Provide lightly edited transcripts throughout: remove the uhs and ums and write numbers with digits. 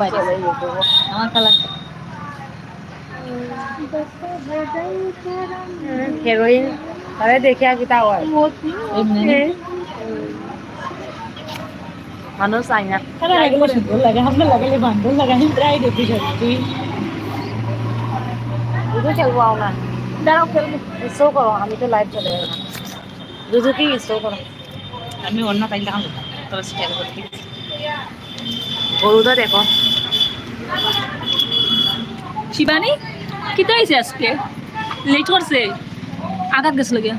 আমার colour heroin তারে দেখে কি তা হয় মানুষ চাই না লাগালে সুন্দর লাগে আপনার লাগালে বান্ধব লাগাই প্রায় দেখি সত্যি দুধু খেলবো না দাঁড়াও খেলবো শো করো আমি তো লাইভ চলে যাবো দুধু কি শো করো আমি অন্য টাইম দেখাম তোর স্টাইল করতে গরুটা দেখো শিবানী কিতা হয়েছে আজকে লেট করছে আঘাত গেছিল গিয়া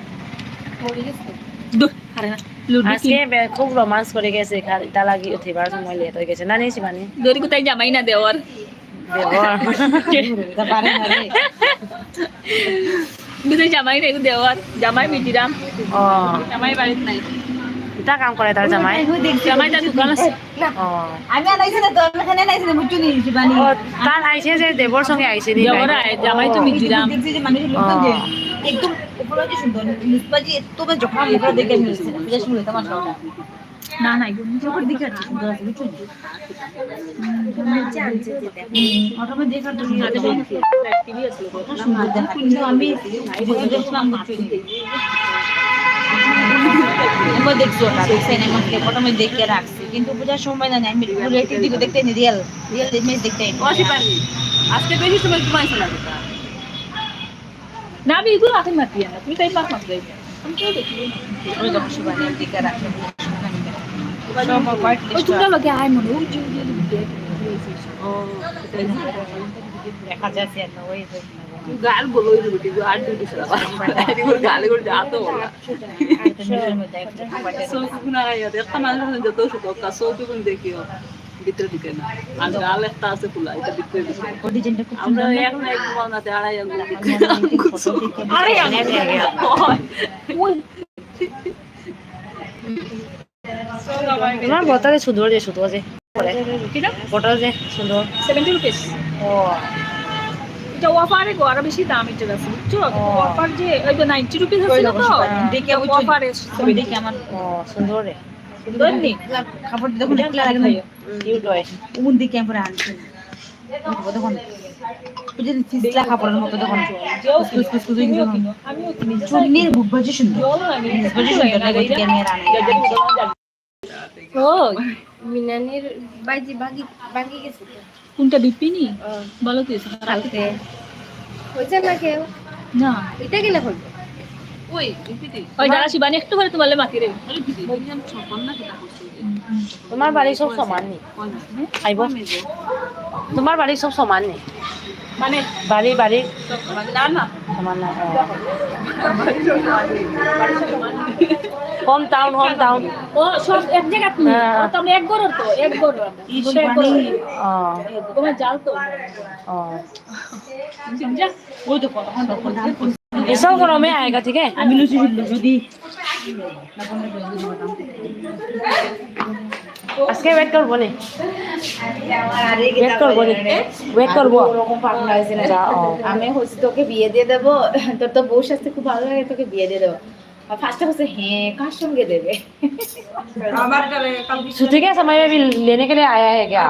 আরে না আজকে খুব রোমান্স করে গেছে এটা লাগি উঠিবার সময় লেট হয়ে গেছে না নিয়েছি মানে দড়ি কোথায় জামাই না দেওয়ার কোথায় জামাই না দেওয়ার জামাই মিটিরাম ও জামাই বাড়িতে নাই এটা কাম করে তার জামাই জামাই তার দোকান আছে ও আমি আনাইছি না তোর এখানে আনাইছি না বুঝছো নি শিবানী তার আইছে যে দেবর সঙ্গে আইছে নি দেওয়ার জামাই তো মিটিরাম দেখছি যে মানুষ লোকজন যে একদম উপরে যে সুন্দর নিসবাজি এত বেশ যখন মুখে দেখে নিয়েছে বুঝা শুনলে তোমার সবটা না নাই যখন দেখে আছে সুন্দর আছে বুঝছো অটোমে দেখার তো সুন্দর টিভি আছে সুন্দর দেখা কিন্তু আমি দেখলাম বুঝছো আমি দেখছি ওটা দেখছি না আমাকে প্রথমে দেখে রাখছি কিন্তু বুঝার সময় না আমি রিলেটিভ দিকে দেখতে নি রিয়েল ইমেজ দেখতে নি আজকে বেশি সময় ঘুমাইছ না না আমি এগুলো রাখি মাতি না তুমি তাই পাক মাত যাই আমি তো দেখি ওই যখন শিবানী দিকে রাখি ওই তুমি লগে আয় মনে ওই যে দেখা যাচ্ছে না ওই গাল বলোই রুটি আর দুটি সারা গাল করে যাতো সবগুলো আয়া দেখতা মানুষ যত ছোট কাছো তুমি দেখিও ভিতরে ঢুকে না আর গাল একটা আছে খোলা এটা ভিতরে ঢুকে ওই ডিজাইনটা খুব আমরা সুন্দর এখন এক মানাতে আড়াই আরে তোমার বটারে সুন্দর যে সুন্দর যে বটার যে সুন্দর 70 রুপিস ও এটা অফারে গো আর বেশি দাম এটা আছে বুঝছো অফার যে ওই যে 90 রুপিস আছে তো দেখে অফারে ছবি দেখে আমার ও সুন্দর রে সুন্দর নি কাপড় দেখুন একলা লাগে না কিউট হয় উন দিকে আমরা আনছি দেখুন ওই যে ফিসলা কাপড়ের মতো দেখুন কুস কুস কুস দেখুন চুন্নির বুকবাজি সুন্দর বুকবাজি সুন্দর লাগে দিকে নিয়ে রানি ও মিনানির বাজি বাগি বাগি গেছে তো। কোনটা বিপিনি ভালো তো কালকে হয়েছে না কেউ না এটা গেলে হইবে ওই দাদা শিবানী একটু করে তোমালে মাতি রে তোমার বাড়ি সব সমান নি আইব তোমার বাড়ি সব সমান নি মানে বাড়ি বাড়ি না না সমান না হোম টাউন ও সব এক জায়গাত নি ও তো এক গরর তো এক গরর তোমার জাল তো ও যা ওই তো কত এসব করো মে আয়েগা ঠিক है আমি লুচি যদি আজকে ওয়েট করবো নে ওয়েট করবো ওরকম পাগলা হয়েছে না আমি হচ্ছে তোকে বিয়ে দিয়ে দেবো তোর তো বউ সাথে খুব ভালো লাগে তোকে বিয়ে দিয়ে দেবো ফার্স্টে বলছে হ্যাঁ कार সঙ্গে দেবে छुट्टी के समय में भी लेने के लिए आया है क्या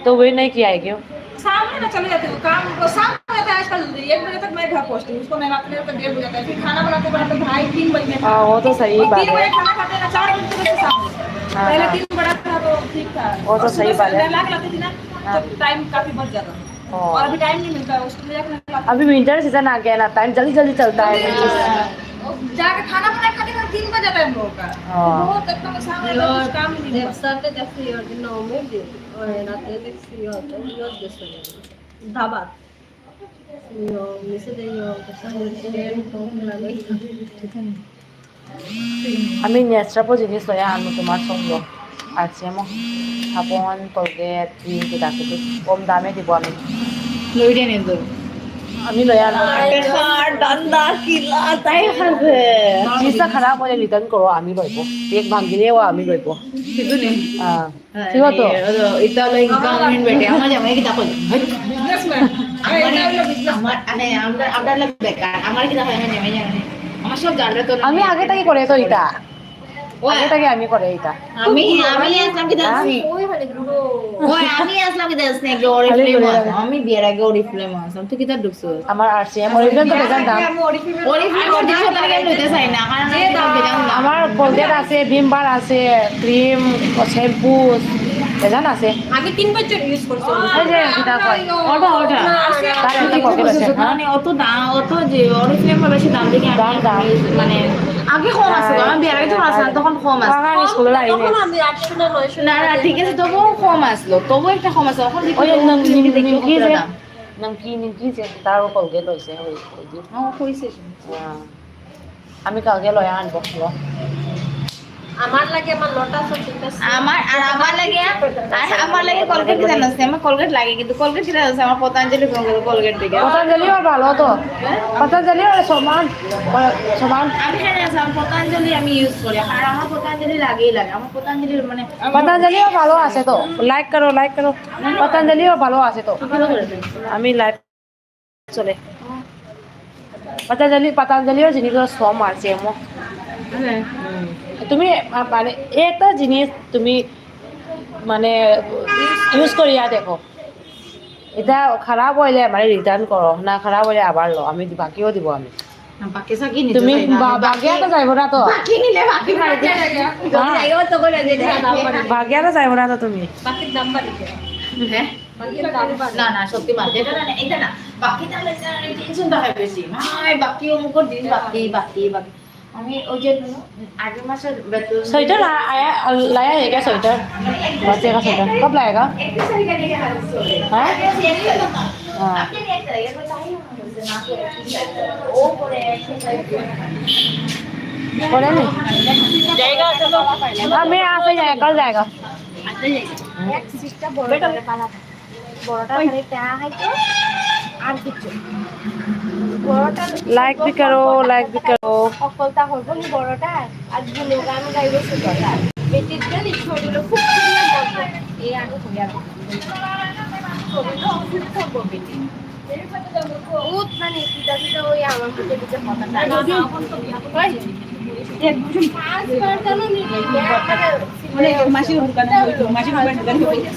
तो वेट नहीं किया है क्यों सामने ना चले जाते हो काम को सामने रहता है आजकल 1 बजे तक मैं घर पहुंचती हूँ उसको मैं अपने को 1:30 बजे तक फिर खाना बनाते बनाते ढाई 3 बजे में हाँ वो तो सही बात 3 बजे है खाना खाते ना 4 बजे तक सामने हाँ, पहले हाँ। 3 बड़ा था तो ठीक था वो तो सही बात है। लाग लाती थी ना हाँ। तो टाइम काफी बच जाता हाँ। और अभी टाइम नहीं मिलता है उसके लिए अभी विंटर सीजन आ गया ना टाइम जल्दी जल्दी चलता है जाके खाना बनाए खाते खाते 3 बज जाता है हम लोगों का हाँ। बहुत एकदम सामने तो कुछ काम ही नहीं होता সাথে দেখছি ওর জন্য মেল দিয়ে ওই রাতে দেখছি ইয়ত গেছে ধাবা ইয়ো মিশে দেইও সঙ্গে তো লাগে আমি নেক্সট্রা জিনিস লয়া আনো তোমার সঙ্গ আছে মো সাবন কলগেট ক্রিম কিটা কিটি কম দামে দিব আমি লইডে নেন তো আমি লয়া আনো ডান্ডা কিলা তাই খাবে জিনিসটা খারাপ হলে রিটার্ন করো আমি লইব পেক ভাঙিলেও আমি লইব কিছু নেই ঠিক আছে এটা হলো ইনকাম বেটে আমার জামাই কি দেখো আমার আরে আমরা বেকার আমার কি দেখো আমি জামাই জানি আমার সব জানলে তো আমি আগে থেকে করে তো এটা আগেটাকে আমি করে এটা আমি আসলাম কি দেখছি ওই মানে গুরু ওই আমি আসলাম কি দেখছি একটা অরিফ্লেম আছে আমি বিয়ের আগে অরিফ্লেম আছে তুই কি তার ঢুকছো আমার আরসিএম অরিজিনাল তো বেজান দাম অরিফ্লেম ওর দিকে তার কেন নিতে চাই না কারণ আমি তো বেজান দাম আমার কোলগেট আছে ভিমবার আছে ক্রিম শ্যাম্পু বেজান আছে আগে 3 বছর ইউজ করছি এই যে কিটা কয় ওটা তার একটা পকেট আছে হ্যাঁ মানে অত দাম অত যে অরিফ্লেম বেশি দাম দেখে আমি মানে আগে কম আছে আমি বিয়ের আগে যখন আসলাম তখন কম আছে বাগান স্কুলে আইনে তখন আমি 800 না 900 না না ঠিক আছে তবুও কম আসলো তবুও একটা কম আছে এখন ওই দেখি নিমকি যে তার কোলগেট হইছে ওই যে হইছে আমি কালকে লয় আনবো আমার লাগে আমার লটা সবটা আমার লাগে কলগেট কিনা আছে আমার কলগেট লাগে কিন্তু কলগেট কিনা আছে আমার পতঞ্জলি কলগেট দিকে পতঞ্জলিও ভালো তো পতঞ্জলিও সমান সমান আমি জানি আছে আমার পতঞ্জলি আমি ইউজ করি আর আমার পতঞ্জলি লাগেই লাগে আমার পতঞ্জলির মানে পতঞ্জলিও ভালো আছে তো লাইক করো পতঞ্জলিও ভালো আছে তো আমি লাইভ চলে পতঞ্জলিও জিনিসগুলো সম আছে এমন তুমি মানে একটা জিনিস তুমি মানে ইউজ করিয়া দেখো এটা খারাপ হইলে মানে রিটার্ন করো না খারাপ হইলে আবার লো আমি বাকিও দিব আমি বাকি সাকি নিতে তুমি বাকিয়া তো যাইব না তো বাকি নিলে বাকি মারতে জায়গা তো করে দে দাম বাড়ি বাকিয়া তো যাইব না তো তুমি বাকির দাম বাড়ি হ্যাঁ বাকির দাম বাড়ি না না সত্যি মানতে এটা না এটা না বাকি তাহলে টেনশন দেখায় বেশি ভাই বাকি অমুকর দিন বাকি আমি ওই যে আগের মাসের বেতন स्वेटर लाया है क्या स्वेटर बच्चे का स्वेटर कब लाएगा हाँ हाँ बोले नहीं हाँ मैं यहाँ से जाएगा कल जाएगा এক সিস্টা বড়টা পালাতে বড়টা খালি টা খাইতে আর কিছু বড়টা लाइक भी करो অকলতা হইব নি বড়টা আর গুলো গান গাইবে ছোটটা বেটির গলি ছড়িলো খুব সুন্দর বড় এই আগে হইয়া ছড়িলো খুব সুন্দর বেটি বহুত মানে কিটা ওই আমার দিকে দিকে কথাটা পাঁচবার কেন নিবি মানে মাসি দোকানে হইতো মাসি দোকানে হইতো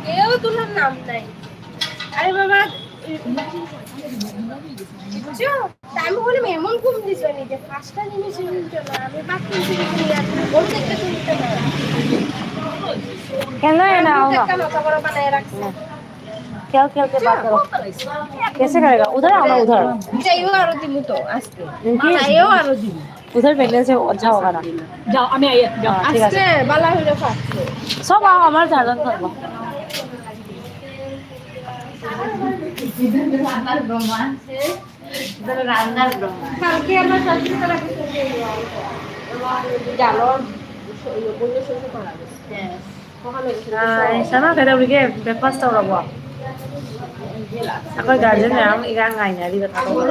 কেউ তোমার নাম নাই আরে বাবা আমি বলি এমন ঘুম দিছ নি যে পাঁচটা জিনিস নিতে না আমি বাকি জিনিস নিয়ে আসলে বলতে একটা শুনতে না खेलना है ना आओगा একটা মাথা বড় বানায় রাখছে खेल के बात करो कैसे करेगा उधर आओ ना उधर যাইও আরো দিমু তো আজকে इनकी যাইও আরো দিমু उधर पहले से अच्छा होगा ना যাও আমি আইয়া যাও हाँ, ठीक है আজকে বালা হইলো ফাটছে सब आओ हमारे चार्जन करवा রান্নার ব্রহ্মাণ্ড রান্নার ব্রহ্মাণ্ড কালকে আমার শাশুড়ি তারা কিছু জালর বন্য শেষ করা গেছে সকালে sana kada bige breakfast tau rawa ako garden na ang igang ngai na di kata ko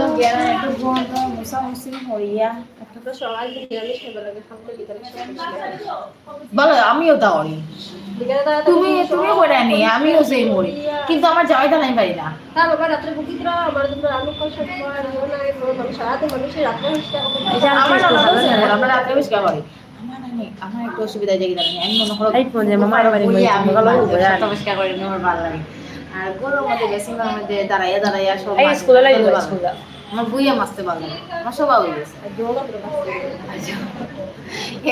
একটু বন্ধ মুসামুসি হইয়া তো সকাল বিকালে খেতে লাগে খামতে বিকালে বলো আমিও তাওরি বিকালে তারা তুমি করে নি আমিও সেই মরি কিন্তু আমার যাওয়াইটা নাই পারি না তার বাবা রাত্রে বুকিরা আমার দুটো আলু খাওয়া সব আর মানুষ সারাতে মানুষের রাত্রে হিসেবে আমার আমরা রাত্রে বেশ খাবার আমার একটু অসুবিধা জায়গা জানি আমি মনে করো ay po niya mama bari mo আমি magalo পরিষ্কার করি আমার ভালো লাগে আর গরমের মধ্যে বেসিংয়ের মধ্যে দাঁড়াইয়া সব ay school la ido school la আমার বুইয়া মাসতে ভালো লাগে আমার সব ভালো গেছে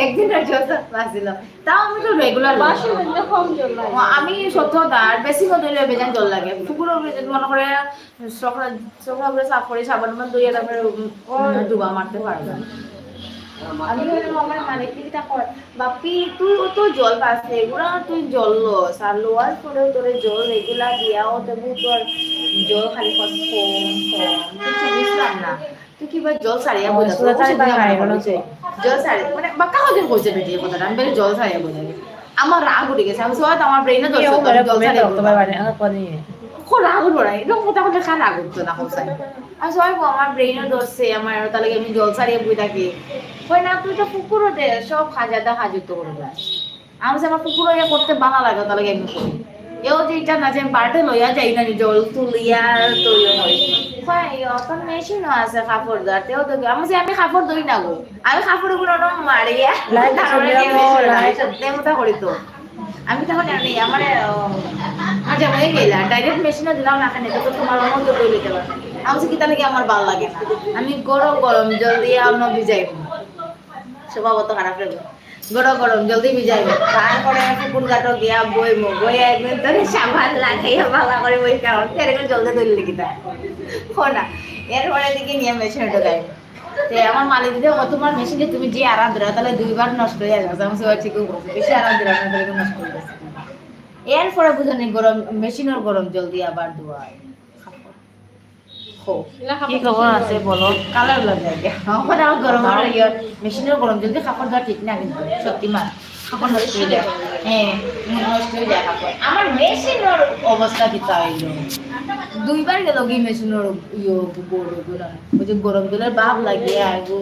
একদিন আর যত বাসিল তাও আমি তো রেগুলার বাসি মধ্যে কম জল লাগে আমি সত্য তার বেশি হতে হলে বেজান জল লাগে পুকুর মনে করে সকাল সকাল করে সাফ করে সাবান মান দুইয়া তারপরে ডুবা মারতে পারবে আমি আমার মানে কিটা করে বাপি তুই তো জল পাচ্ছে এগুলা তুই জল লস আর লোয়ার পরেও তোর জল রেগুলার দিয়াও তবু তোর জল খালি কম কিছু বুঝলাম না তুই কি জল সারিয়া বোঝা জল সারি মানে বাক্কা হজন কইছে বেটি এই কথাটা আমি বলি জল সারিয়া বোঝা আমার রাগ উঠে গেছে আমি সবাই আমার ব্রেইনে জল yo Sariya pero comenta to bari ang ko ni খুব রাগ উঠবো না এরকম কথা বললে খারাপ রাগ উঠতো না কোথায় আমি সবাই আমার ব্রেইনে ধরছে আমার তাহলে আমি জল সারিয়ে বই থাকি কই না তুই তো পুকুরও দে সব হাজারটা হাজুত করে যায় আমি আমার পুকুরও ইয়ে করতে ভালো লাগে তাহলে আমি করি এও যে এটা না যে আমি বাড়িতে লইয়া যাই না জল তুলিয়া তৈরি হয় কয় এখন মেশিনও আছে কাপড় ধোয়ার তেও তো আমি কাপড় ধুই না গো আমি কাপড় গুলো মারিয়া লাইট তেমতা করি তো আমি তখন জানি আমার মাঝে মাঝে গেলাম ডাইরেক্ট মেশিনে দিলাম না কেন তো তোমার মতো ধুই দিতে পারো আমি কি তাহলে কি আমার ভালো লাগে না আমি গরম গরম জল দিয়ে আমরা ভিজাই স্বভাবত খারাপ লাগবে গরম গরম জলদি ভিজাইব তারপরে পুকুর ঘাটো গিয়া বইমো বই একদিন ধরে সাবান লাগাইয়া ভালো করে বই কারণ এরকম জলদি ধরলে কিনা না এরপরে দিকে নিয়ে মেশিনে ঢোকাই তো আমার মালিক দিদি তোমার মেশিনে তুমি যে আরাম দিলা তাহলে 2 বার নষ্ট হয়ে যাবে আমি সবাই ঠিকই বলছি বেশি আরাম দিলা না তাহলে নষ্ট হয়ে যাবে এরপরে বুঝানি গরম মেশিনের গরম জলদি আবার ধোয়াই কি খবর আছে বলো কালার লাগে আমার আমার গরম আর ইয়ে মেশিনের গরম জলদি কাপড় ধোয়া ঠিক না কিন্তু সত্যি মা কাপড় নষ্ট হয়ে যায় হ্যাঁ নষ্ট হয়ে যায় কাপড় আমার মেশিনের অবস্থা কি তাইলো 2 বার গেল কি মেশিনের ইয়ে ওই যে গরম জলের ভাব লাগিয়ে আইগো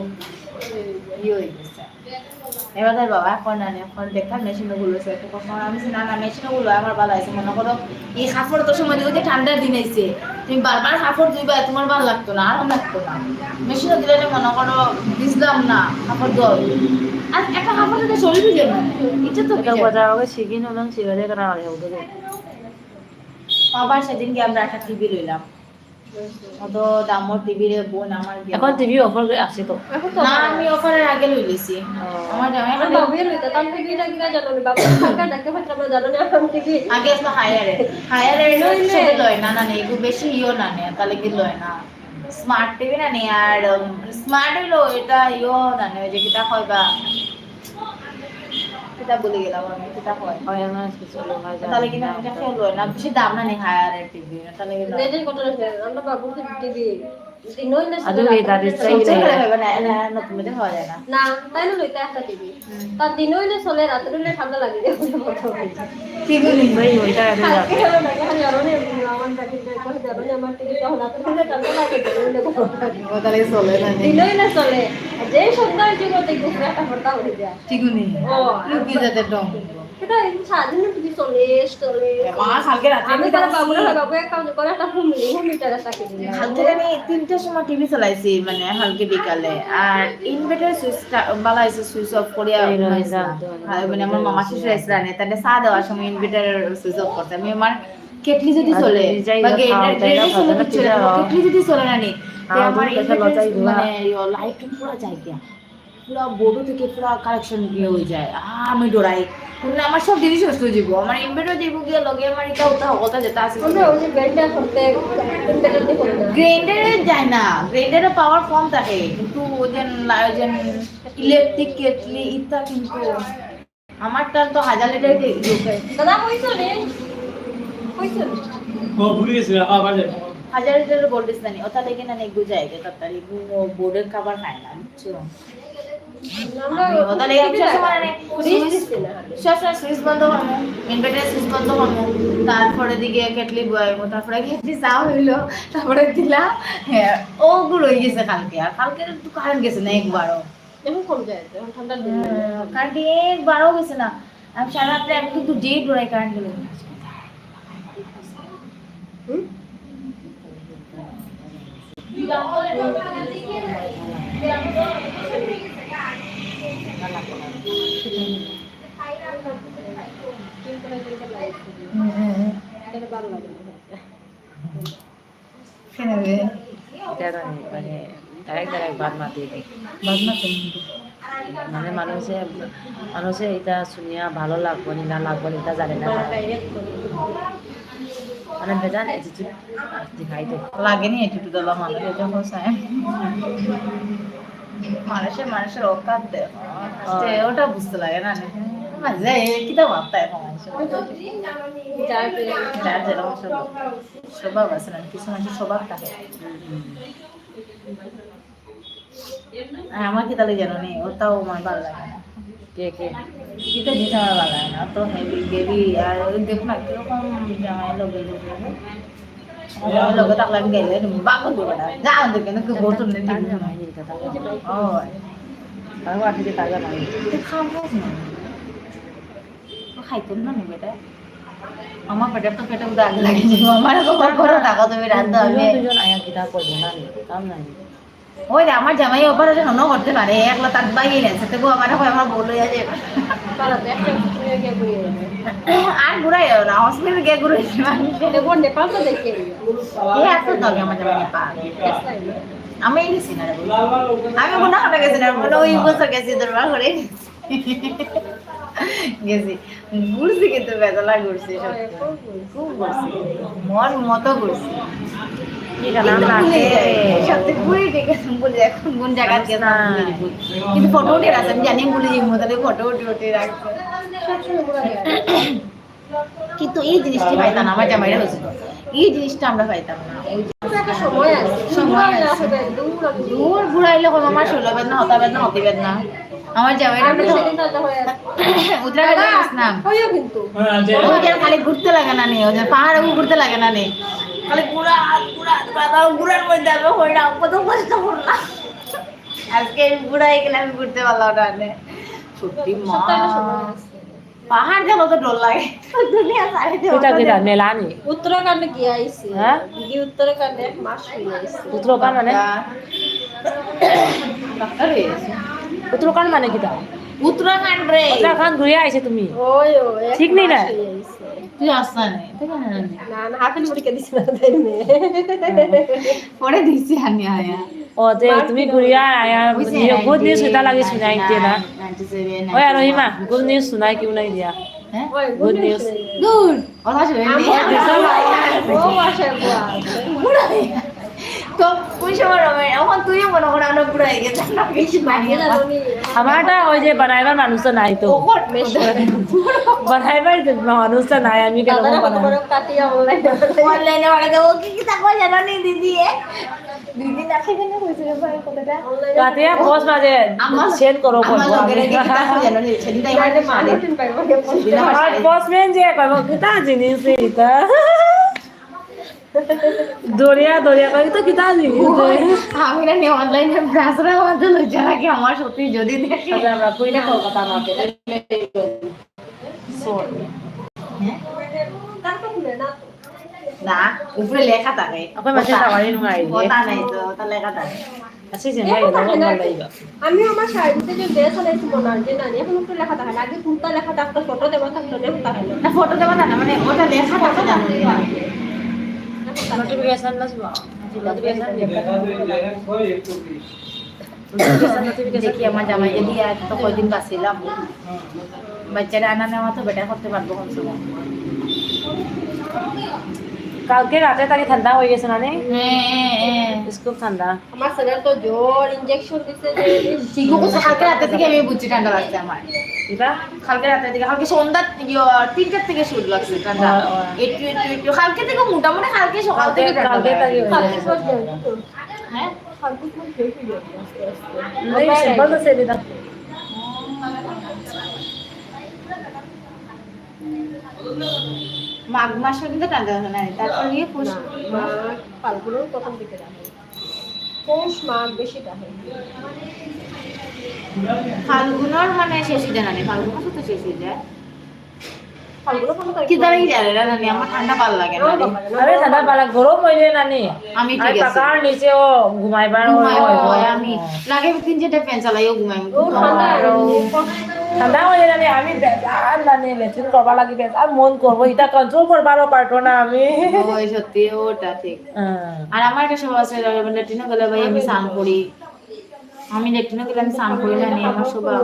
ইয়ে হয়ে গেছে এবার তার বাবা এখন না এখন দেখা মেশিনে গুলো সে কখন আমি না না মেশিনে গুলো আমার ভালো আছে মনে করো এই কাপড় তো সময় দিকে ঠান্ডার দিন আইছে তুমি বারবার কাপড় ধুইবা তোমার ভালো লাগতো না আরাম লাগতো না মেশিনে দিলে মনে করো ভিজলাম না কাপড় ধোয়া আর একটা কাপড় দিলে শরীর ভিজে না এটা তো এটা বাজার আগে শিখি নিলাম সিগারেট করা আর হবে আবার সেদিন কি আমরা একটা টিভি লইলাম অত দামর টিভির বোন আমার এখন টিভি অফার আছে তো না আমি অফারের আগে লইলেছি আমার জামাই আমার বাবুয়ে লইতা তাম থেকে কিনা জানো না বাবু সরকার ডাকে ফাটা আমরা জানো না এখন থেকে আগে আসলে হায়ারে সেটা লয় না না এগুলো বেশি ইও না নে তাহলে কি লয় না স্মার্ট টিভি না নে আর স্মার্ট হইলো এটা ইও না নে যে কিটা হয় বা কিটা বলে গেলাম আমি কিটা হয় হয় না কিছু লোক হয় তাহলে কি না এটা খেয়ে লয় না বেশি দাম না নে হায়ারের টিভি তাহলে কি রেজের কত আছে আমরা বাবু টিভি দিনই না আদু এই দাদি চাই হবে না না নতুন মধ্যে হওয়া যায় না না তাই না লইতা একটা টিভি তার দিনই না চলে রাতে হলে ঠান্ডা লাগে দেবে মতো টিভি ভাই ওইটা আছে আজকে হলো না এখন জানো না আমার কাছে দেখো জানো না আমার টিভি তো রাতে হলে ঠান্ডা লাগে দেবে তাহলে চলে না দিনই না চলে যে সন্ধ্যা যুগ দেখো একটা ফটা হয়ে যায় ঠিক নেই ও লুকি যেতে তো এটা সারাদিন টিভি চলে চলে মা কালকে রাতে আমি তার বাবু এক কাজ করে একটা ফোন মিটার সাথে দিলাম কালকে আমি 3টার সময় টিভি চালাইছি মানে হালকে বিকালে আর ইনভার্টার সুইচটা বালাইছে সুইচ অফ করে মানে আমার মামা শ্বশুর এসে আনে তাহলে চা দেওয়ার সময় ইনভার্টার সুইচ অফ করতে আমি আমার কেটলি যদি চলে বা কেটলি যদি চলে না নি আমার মানে লাইট পুরো যায় গিয়া পুরো বোর্ড থেকে পুরো কালেকশন গিয়ে হয়ে যায় আমি ডরাই আমার সব জিনিস নষ্ট হয়ে যাবো আমার ইনভার্টার যাবো গিয়ে লগে আমার এটা ওটা হতা যেটা আছে গ্রাইন্ডারে যায় না গ্রাইন্ডারে পাওয়ার কম থাকে কিন্তু ওই যে ইলেকট্রিক কেটলি ইটা কিন্তু আমারটা তো 1000 লিটার দাদা কইছো রে কইছো ও ভুলে গেছি বাজে 1000 লিটারের ভোল্টেজ জানি ওটা লেগে না নেগু যায় তাড়াতাড়ি বোর্ডের খাবার খায় না বুঝছো ওটা লেগে আমি সবসময় সুইচ বন্ধ করবো ইনভার্টার সুইচ বন্ধ করবো তারপরে দিকে কেটলি বয়াবো তারপরে কেটলি চা হইলো তারপরে দিলা হ্যাঁ ওগুলো হয়ে গেছে কালকে আর কালকে একটু কারেন্ট গেছে না একবারও এখন কম যায় ঠান্ডা দিন কারেন্ট একবারও গেছে না আমি সারা রাত্রে আমি কিন্তু যেই ডোরাই কারেন্ট গেল মানে ডাইরেক্ট বাদ মাতি দিই মানে মানুষে এটা শুনিয়া ভালো লাগবো না লাগবো এটা জানে না মানে বেজান এটিটিউড দেখাই তো লাগেনি এটিটিউড আলা মানুষ এটা হোসায় মানুষের অকাত দেয় ওটা বুঝতে লাগে না মাঝে কিটা মাত্রায় যার যেরকম স্বভাব আছে না কিছু মানুষের স্বভাব থাকে আমার কি তাহলে জানো নেই ওটাও আমার ভালো লাগে না কে কিটা জিনিস আমার ভালো লাগে না তো হেভি গেভি আর দেখো না কিরকম জামাই লোক লোক থাকলে আমি গেলে বাবা দেবো না যা দেখে না কেউ বোতল নেই ও তারপর আজকে তাজা নাই খাবো না খাইতো না নেবে এটা আমার পেটে দাগ লাগে আমার খবর করো টাকা তুমি রান্ধো আমি দুজন আয়া কিতা করবো না কাম নাই ওই রে আমার জামাই অপারেশন অন্য করতে পারে একলা তার বাইরে নেছে তবু আমার হয় আমার বল হয়ে যায় পালাতে একটা কিছু গিয়ে ঘুরে আর ঘুরাই না হসপিটাল গিয়ে ঘুরাই দেখো নেপাল তো দেখে এই এত দাম আমার জামাই নেপাল আমি গেছি না রে আমি মনে হয় গেছি না মনে ওই বছর গেছি দরবার করে গেছি ঘুরছি কিন্তু বেদলা ঘুরছি সত্যি খুব ঘুরছি মন মতো ঘুরছি সত্যি ঘুরে গেছি বলে এখন কোন জায়গা কিন্তু ফটো উঠে রাখছে আমি জানি বলে যাবো তাহলে ফটো উঠে রাখছে কিন্তু এই জিনিসটি পাইতাম না আমার জামাইরা হয়েছিল এই জিনিসটা আমরা পাইতাম না একটা সময় আছে সময় আছে। দূর ঘুরাইলে কম আমার ষোলো বেদনা হতা বেদনা হতি বেদনা আমার জামাইরা আমি সেদিন তো হয়ে আছে উত্তরাখণ্ড গেছিলাম হইও কিন্তু ওই যে খালি ঘুরতে লাগে না নি ওই যে পাহাড়ে ঘুরতে লাগে না নি খালি ঘুরার মধ্যে আমি হই না কত কষ্ট করলাম আজকে আমি ঘুরাই গেলে আমি ঘুরতে পারলাম না সত্যি মা পাহাড় গেল তো ডর লাগে দুনিয়া সারি কিতা কিতা মেলানি উত্তরাখণ্ডে গিয়ে আইছি হ্যাঁ? গিয়ে উত্তরাখণ্ডে 1 মাস হয়ে আইছি উত্তরাখণ্ড মানে ডাক্তার হয়ে গেছে উত্তরাখণ্ড মানে কিতা উত্তরাখণ্ড রে উত্তরাখণ্ড ঘুরে আইছে তুমি ওই ও ঠিক নেই না? তুই আসতা নেই না না হাতের মুড়ি কে দিছ না দেন পরে দিছি আনি আয়া ও যে তুমি ঘুরিয়া আয়া গুড নিউজ কিতা লাগে শুনাই দিয়ে না ওই আর রহিমা গুড নিউজ শুনাই কিউ নাই দিয়া হ্যাঁ ওই গুড নিউজ দূর ওলা শুনে ও আসে বুয়া তো কোন সময় রবে এখন তুইও মনে করে আমরা পুরো হয়ে গেছে না কিছু বানিয়ে জানি আমারটা ওই যে বানাইবার মানুষ তো নাই তো বানাইবার মানুষ তো নাই আমি কেন দাদা কত বানাই বড় কাটিয়া অনলাইনে অনলাইনে মানে ও কি কি তা কই জানো নি দিদি দিদি না থেকে না কইছে রে ভাই কথাটা কাটিয়া পোস্ট মাঝে সেন্ড করো আমার লগের কি কি তা কই জানো নি সেদিন তাই মানে মানে দিন পাইবো আর পোস্টম্যান যে কইব কিতা জিনিস এটা দরিয়া দরিয়া কই তো কিতা জিনিস আমি না অনলাইনে ব্রাউজারে আমাদের লজ্জা লাগে আমার সত্যি যদি দেখি আমরা কইলে কলকাতা মার্কেট সোর তার তো খুলে না না উপরে লেখা থাকে Apa masih tawarin nggak ini? কথা নাই তো ওটা লেখা থাকে Así sih nggak ya, nggak mau lagi. আমি আমার শাড়িতে যে ড্রেস আনাইছি মনার যে নানি এখন একটু লেখা থাকে না আগে কোনটা লেখা থাকতো ফটো দেওয়া থাকতো না তাহলে না ফটো দেওয়া না মানে ওটা লেখা থাকে জানো Notification lah semua. Notification দেখি আমার জামাই যদি আর তো কয়দিন বাঁচিলাম বাচ্চারা আনা নেওয়া তো বেটার করতে পারবো কমসে কম কালকে রাতে তাকে ঠান্ডা হয়ে গেছে না নে হ্যাঁ খুব ঠান্ডা আমার ছেলের তো জ্বর ইনজেকশন দিছে যে চিকু কোসা কালকে রাতে থেকে আমি বুঝছি ঠান্ডা লাগছে আমার এটা কালকে রাতে থেকে কালকে সন্ধ্যা 3টার থেকে শুরু লাগছে ঠান্ডা একটু কালকে থেকে মোটামুটি কালকে সকাল থেকে কালকে তাকে কালকে হ্যাঁ কালকে খুব বেশি জ্বর আস্তে আস্তে नहीं सिंपल तो से देता মাঘ মাসে কিন্তু ঠান্ডা হয় না তারপর গিয়ে পুষ মাঘ ফাল্গুনের প্রথম দিকে রাখে পৌষ মাঘ বেশি রাখে ফাল্গুনের মানে শেষ হয়ে যায় না ফাল্গুন মাসে তো শেষ হয়ে যায় ফাল্গুনের প্রথম কি তারিখ জানে না নানি আমার ঠান্ডা ভালো লাগে না রে। अरे ठंडा वाला गरम হইলে নানি আমি আর ঠিক আছে পাকার নিচে ও ঘুমাইবার হয় আমি লাগে 3-4টা ফ্যান চালাইও ঘুমাই ঠান্ডা হইলে নানি আমি বেজার নানি লেট্রিন করবা লাগি বেজার মন করবো এটা কন্ট্রোল করবারও পারতো না আমি ওই সত্যি ওটা ঠিক আর আমার একটা স্বভাব আছে ল্যাট্রিনে গেলে ভাই আমি স্নান করি আমি ল্যাট্রিনে গেলে আমি স্নান করি না নি আমার স্বভাব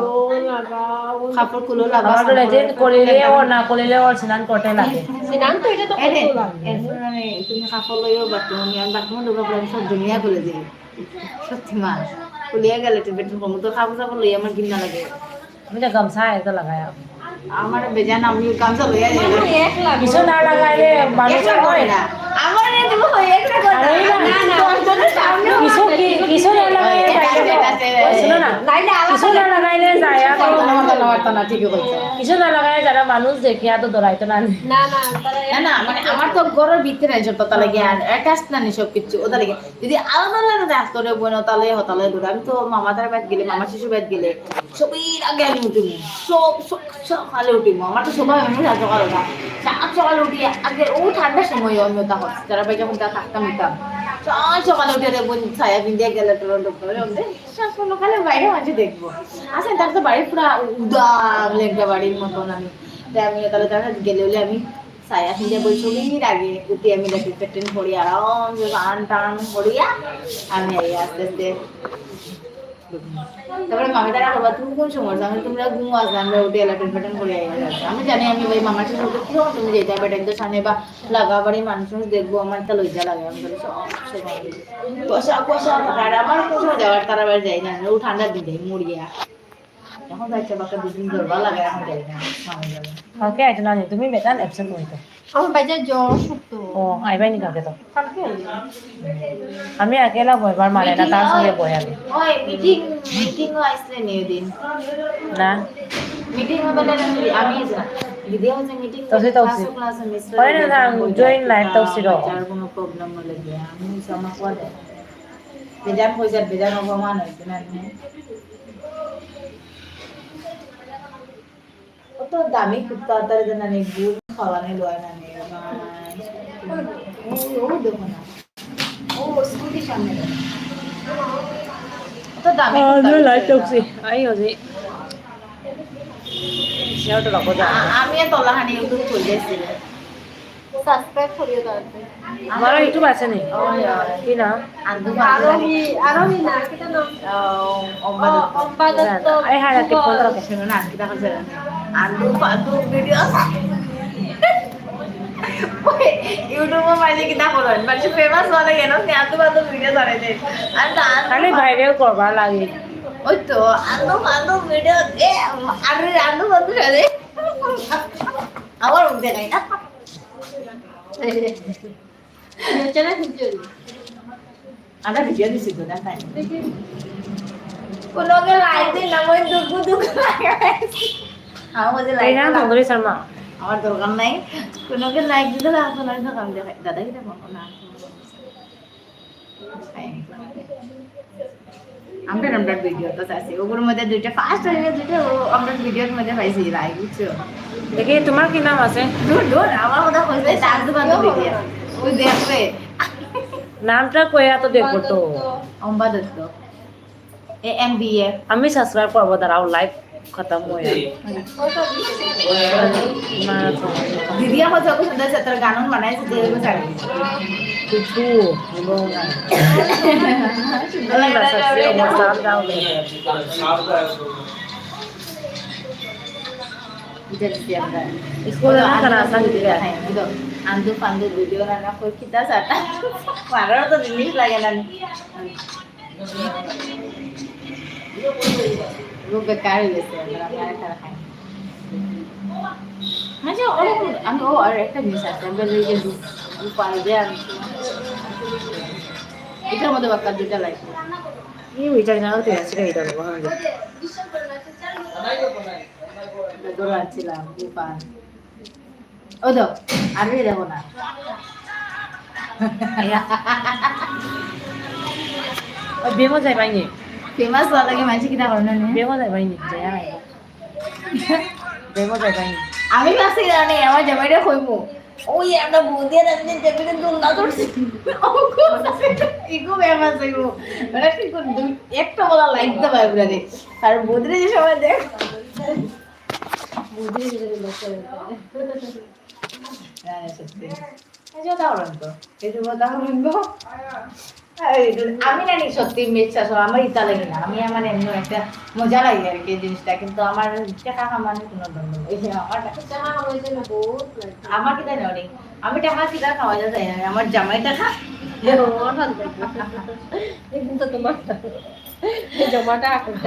কাপড় খুলো লাগা আমার লেট্রিন করিলে ও না করিলে ওর স্নান করতে লাগে সিনান তো এটা তো এরে করতে লাগে এরপর মানে তুমি কাপড় লইও বাথরুমে আমি বাথরুমে ঢোকার পর আমি সব দুনিয়া খুলে দিই সত্যি মা খুলিয়া গেলে তো বেডরুম কম তো কাপড় চাপড় লইয়া আমার ঘৃণা লাগে আমি তো গামছা এটা লাগায়া আমার বেজান আমি কামটা লইয়া যাই এক লাখ কিছু না লাগাইলে মানুষ হয় না আমার মেরে দেবো একটা কথা আরে না, না দশজনের সামনে কিছু না লাগাইলে শোনো না কিছু না লাগাইলে যায় না ঠিকই বলছো কিছু না লাগাইলে যারা মানুষ দেখে এত দৌড়াইতো না না না তারা না না মানে আমার তো ঘরের ভিতরে নাই সব লাগে আর একাশ না নি সব কিছু ওটা লাগে যদি আলাদা আলাদা রাখতো রে বোন তাহলে হতালে দূর আমি তো মামাদের বাদ গেলে মামা শিশু বাদ গেলে সবই আগে আমি উঠিনি সব সকালে উঠিব আমার তো সবাই আমি সকালে উঠা সকালে উঠি আগে ও ঠান্ডার সময় আমি ওটা হচ্ছে যারা ভাই যখন তা থাকতাম নিতাম সকালে উঠে রে বোন ছায়া পিন্দিয়া গেলে তোর সকালে বাইরে মাঝে দেখবো আসেন তার তো বাড়ি পুরা উদাম লেঙ্গা বাড়ির মতন আমি তাই আমি তাহলে তারা গেলে হলে আমি saya pinjam boleh lagi putih আমি lagi পেটেন পড়ি আরাম যে গান টান পড়িয়া আমি এই আস্তে আস্তে তারপরে মামি তারা বলবা তুমি কোন সময় আমি তোমরা ঘুম আসবে আমরা উঠে এলা পেটেন পড়ি আই আমি জানি আমি ওই মামার সাথে কি রকম তুমি যেটা পেটেন তো সামনে বা লাগা বাড়ি মানুষ দেখবো আমার তো লজ্জা লাগে আমি বলি সব কুয়াশা আর আমার কোথাও যাওয়ার তারা বাড়ি যাই না ও ঠান্ডার দিন যাই মরিয়া এখন যাচ্ছে বাকা দুদিন ধরবা লাগে এখন যাই না মামি যাবে ওকে আইতো না তুমি বেতান অ্যাবসেন্ট হইতো আমার বাইরে জ্বর শুকতো ও আইবাই নি কাকে তো আমি একেলা বইবার মানে না তার সঙ্গে বই আমি ওই মিটিং আসলে নিয়ে দিন না মিটিং হবে আমি ভিডিও হচ্ছে মিটিং তসি তসি হয় না না জয়েন লাইভ তসি র আর কোনো প্রবলেম হলে গিয়ে আমি সমা করে বেজান হইছে বেজান অপমান হইছে না কত দামি কুত্তা তার জন্য নেই গুড় খাওয়ানো লয় না নেই ও দেখো না ও স্কুটি সামনে কত দামি লাইভ তসি আই হজি সেটা লাগো যা আমি তলাহানি ইউটিউব খুলেছি সাবস্ক্রাইব করিও তাড়াতাড়ি আমার ইউটিউব আছে নি কি না আন্দু আরবি না কিটা নাম অম্বাদত্ত আই হারা কে ফোন রাখে শুনো না কি দেখা যায় আন্দু ফান্দু ভিডিও ইউটিউবে মাঝে কি দেখো না মানে ফেমাস হলে কেন আন্দু ফান্দু ভিডিও ধরে দেয় আর খালি ভাইরাল করবা লাগে ওই তো আন্দু ফান্দু ভিডিও এ আন্দু ফান্দু সাথে আমার মুখ দেখাই না চ্যানেল খুঁজে আমরা ভিডিও দিছি তো দেখাই কোনোকে লাইক দিন না মই দুঃখ লাগে আমার মধ্যে তাই লাইক না সুন্দরী শর্মা আমার দরকার নাই কোনোকে লাইক দিতে লাগতো না তো আমি দেখাই দাদা কি দেখো না আমরা ভিডিও তো আছে ওগুলোর মধ্যে দুইটা ফার্স্ট হয়ে দুইটা আমরা ভিডিওর মধ্যে পাইছি লাইক বুঝছো দেখি তোমার কি নাম আছে দূর আমার কথা কইছে তার দোকান ভিডিও ওই দেখবে নামটা কইয়া তো দেখবো তো অম্বা দত্ত AMBA আমি সাবস্ক্রাইব করবো দাঁড়াও লাইভ খতম হয়ে দিদিয়া কথা খুব সুন্দর আছে তোর গান বানাইছে দেখবে সারি কিছু সুন্দর ভাষা আছে মশাল দাও স্কুলে না kana asal gitu ya andu pandu video na ko kita sata marar to জিনিস লাগে না lo bekar হইছে আমরা খারা খাই মানে আমি ও আর একটা জিনিস আছে আমরা যে উপায় দেন এটার মধ্যে বাক্কা দুটা লাগে এই বিচার না হতে আছে এটা বলো দৌড়াচ্ছিলাম উপায় ও দাও আর দেখো না বেমো যাই পাইনি ফেমাস হওয়ার লাগে মানুষ কিনা করে না বেমো যাই পাইনি যাই বেমো যাই পাইনি আমি ভাবছি জানি আমার জামাইটা কইবো ওই একটা বুদিয়া রাখতে জামাইটা দুলনা করছে ইগো ফেমাস হইবো মানে কি একটা বলা লাইক দে ভাই ব্রাদে আর বুদিরে যে সময় দেখ বুদিরে যে লোক হ্যাঁ সত্যি আচ্ছা দাঁড়ান তো এটা দাঁড়ান গো আমি জানি সত্যি মেচ্ছা আমার ইচ্ছা লাগে না আমি আমার এমনি একটা মজা লাগে আর কি জিনিসটা কিন্তু আমার টাকা কামানোর কোনো দরকার নেই এই যে আমার টাকা কামাইতে না বহুত লাগে আমার কি জানি অনেক আমি টাকা কিনা খাওয়া যায় না আমার জামাই টাকা কিন্তু তোমার জমাটা করতে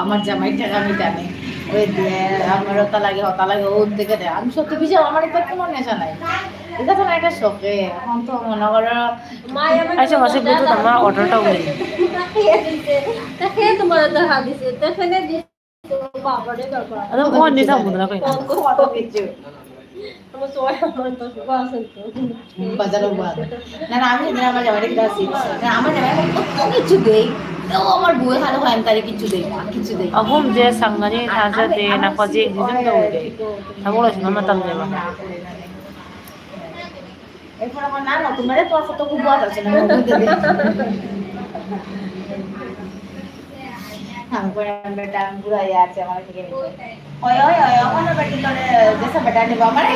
আমার জামাই টাকা আমি জানি ওই দিয়ে আমার হতা লাগে ওর দিকে দেয় আমি সত্যি বিষয় আমার একটা কোনো নেশা নাই এটা তো না একটা শখে এখন তো মনে করো আচ্ছা মাসে কিন্তু আমার অর্ডারটাও নেই তাকে তোমার দেখা দিছে তাকে দিয়ে বাবারে বাবা আরে কোন নিতা বুঝলা কই কত কিছু আমার সবাই আমার তো বাসন তো বাজারও বাদ না না আমি সেদিন আমার জামাইটা কিনা আছি না আমার জামাই কত কিছু দেই ও আমার বউয়ে খালো হয় আমি তারে কিছু দেই না কিছু দেই ahum je sangani thaja de na kwaje gidin da wude tabola shi mama tan ba এরপর আমার না না তোমার তোর কত খুব বাদ আছে না বলতে দে हम को बेटा बुरा याद से हमारे के ओए ओए ओए हमारा बेटी तो जैसा बेटा ने हमारे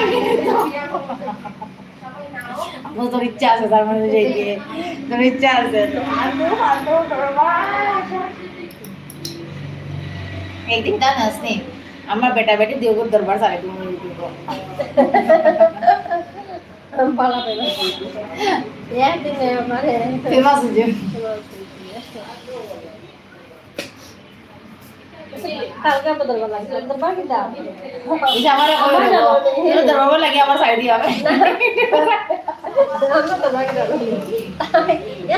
वो तो इच्छा से सर मैंने देखी तो इच्छा से तो हाथों करवा एक दिन का नसने हमारा बेटा बेटी देवगुरु दरबार सारे तुम को हम पाला पेला ये दिन हमारे फेमस हो जो কালকে বদলবা লাগছে দরবার কি দাও इसे हमारे कोई दरबार लगे हमारे साइड ही आवे আমরা দরবার কি দাও